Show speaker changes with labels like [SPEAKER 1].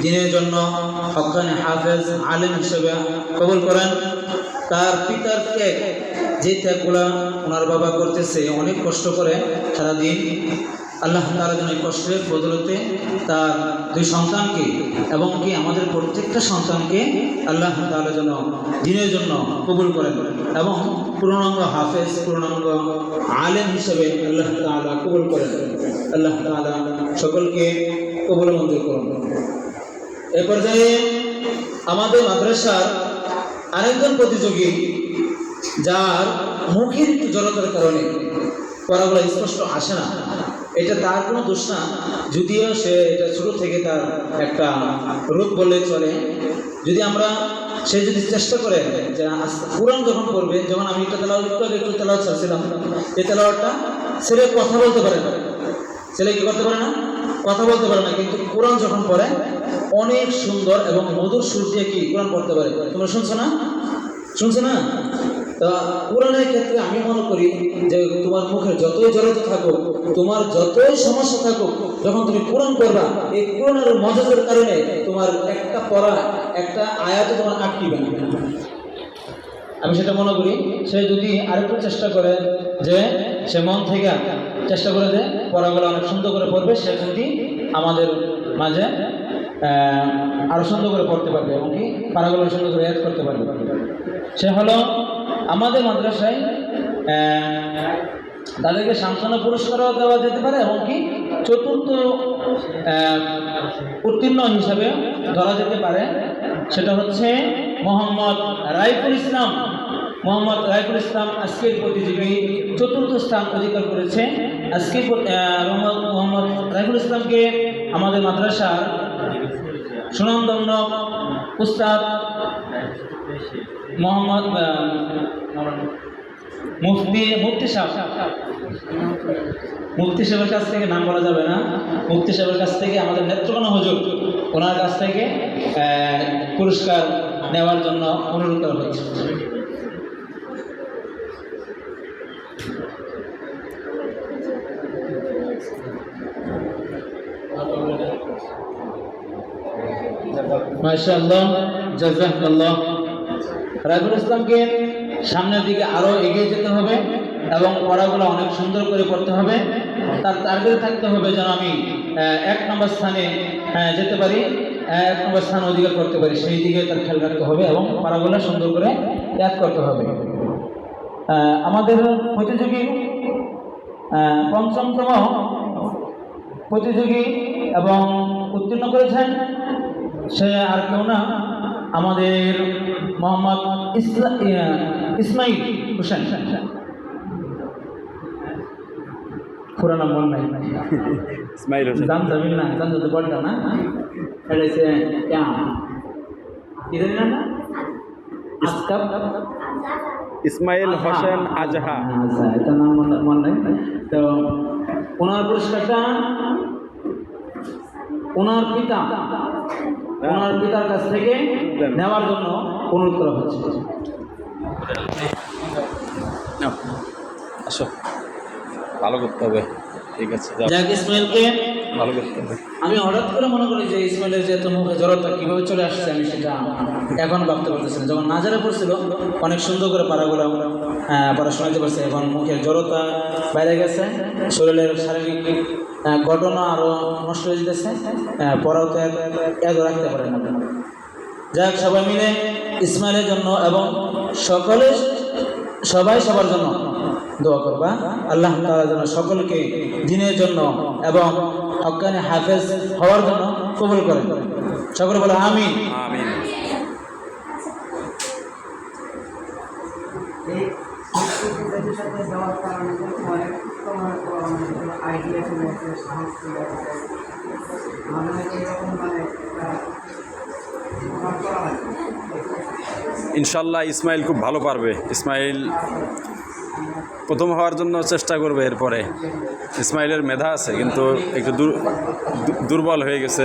[SPEAKER 1] দিনের জন্য হক্কানি হাফেজ আলেম হিসেবে কবুল করেন। তার পিতার ত্যাগ, যে ত্যাগগুলা ওনার বাবা করতেছে অনেক কষ্ট করে সারাদিন, আল্লাহ তাআলা যেন এই কষ্টের বদলতে তার দুই সন্তানকে এবং কি আমাদের প্রত্যেকটা সন্তানকে আল্লাহ তাআলা যেন দিনের জন্য কবুল করেন এবং পূর্ণাঙ্গ হাফেজ, পূর্ণাঙ্গ আলেম হিসেবে আল্লাহ তাআলা কবুল করেন। আল্লাহ তাআলা সকলকে কবুল মঞ্জুর করুন। এ পর্যায়ে আমাদের মাদ্রাসার আরেকজন প্রতিযোগী, যার মুখের জড়তার কারণে পড়াগুলো স্পষ্ট আসে না, এটা তার কোনো দোষ না, যদিও সে এটা ছোটো থেকে তার একটা রূপ বললে চলে। যদি আমরা সে যদি চেষ্টা করে যে কোরআন যখন পড়বে, যেমন আমি একটু তেলাওয়াত ছাড়ছিলাম, এই তেলাওয়াতটা ছেলে কথা বলতে পারে না, ছেলে কি করতে পারে না, কথা বলতে পারে না, কিন্তু কোরআন যখন পড়ে অনেক সুন্দর এবং মধুর সুর দিয়ে কি কোরআন পড়তে পারে। তোমরা শুনছো না? তা কোরআনের ক্ষেত্রে আমি মনে করি যে তোমার মুখে যতই জড়তা থাকুক, তোমার যতই সমস্যা থাকুক, যখন তুমি কোরআন পড়বা, এই কোরআনের মজাজের কারণে তোমার একটা পড়া, একটা আয়াত তোমার আটকিবে না। আমি সেটা মনে করি। সে যদি আরেকটু চেষ্টা করে যে সে মন থেকে চেষ্টা করে যে পড়াগুলো অনেক সুন্দর করে পড়বে, সে যদি আমাদের মাঝে আরও সুন্দর করে পড়তে পারবে এবং কি পারাগুলো সুন্দর করে অ্যাড করতে পারবে। সে হলো আমাদের মাদ্রাসায় তাদেরকে সান্ত্বনা পুরস্কারও দেওয়া যেতে পারে এবং কি চতুর্থ উত্তীর্ণ হিসাবে ধরা যেতে পারে। সেটা হচ্ছে মোহাম্মদ রাইফুল ইসলাম। মোহাম্মদ রাইফুল ইসলাম আজকের প্রতিযোগী চতুর্থ স্থান অধিকার করেছে। আজকে মোহাম্মদ রাইফুল ইসলামকে আমাদের মাদ্রাসার সুনামধন্য উস্তাদ মোহাম্মদ মুফতি সাহেবের কাছ থেকে, নাম বলা যাবে না, মুফতি সাহেবের কাছ থেকে আমাদের নেত্রকোনা হুজুর, ওনার কাছ থেকে পুরস্কার নেওয়ার জন্য অনুরোধ করা হয়েছে। মাশাআল্লাহ, জাযাকাল্লাহ। রাইফুল ইসলামকে সামনের দিকে আরও এগিয়ে যেতে হবে এবং পড়াগুলো অনেক সুন্দর করে পড়তে হবে। তার টার্গেট থাকতে হবে যেন আমি 1 নম্বর স্থানে যেতে পারি, 1 নম্বর স্থান অধিকার করতে পারি, সেই দিকে তার খেয়াল রাখতে হবে এবং পড়াগুলো সুন্দর করে ইয়াদ করতে হবে। আমাদের প্রতিযোগী পঞ্চমতম প্রতিযোগী এবং উত্তীর্ণ করেছেন, সে আর কেউ না, আমাদের মোহাম্মদ ইসমাইল হোসেন। পুরো নাম মনে নাই, ইসমাইল হোসেন, জান যাবেন না, জান যদি বলটা না, এটা হচ্ছে না
[SPEAKER 2] ইসমাইল হোসেন আজহা,
[SPEAKER 1] এটা নাম মনে নাই। তো ওনার পুরস্কারটা ওনার পিতার কাছ থেকে নেওয়ার জন্য অনুরোধ করা হচ্ছে।
[SPEAKER 2] আসো, ভালো করতে হবে। ঠিক আছে,
[SPEAKER 1] ইসমাইলকে
[SPEAKER 2] ভালো করতে হবে।
[SPEAKER 1] আমি হঠাৎ করে মনে করি যে ইসমাইলের যে এত মুখে জড়তা কীভাবে চলে আসছে, আমি সেটা এখন ভাবতে পারতেছি না। যখন নাজারে পড়ছিল অনেক সুন্দর করে পারাগুলো পড়া শোনাতে পারছে, এখন মুখের জড়তা বাইরে গেছে, শরীরের শারীরিক ঘটনা আরও নষ্ট হয়ে যেতেছে, পড়াও তো এত রাখতে পারে না। যাক, সবাই মিলে ইসমাইলের জন্য এবং সবাই সবার জন্য দোয়া করবা। আল্লাহ তাআলা যেন সকলকে দ্বীনের জন্য এবং হক্কানি হাফেজ হওয়ার জন্য কবুল করেন। সকলে বলে আমিন।
[SPEAKER 2] আমিন। ইনশাল্লাহ ইসমাইল খুব ভালো পারবে। ইসমাইল প্রথম হওয়ার জন্য চেষ্টা করবে। এরপরে ইসমাইলের মেধা আছে, কিন্তু একটু দুর্বল হয়ে গেছে।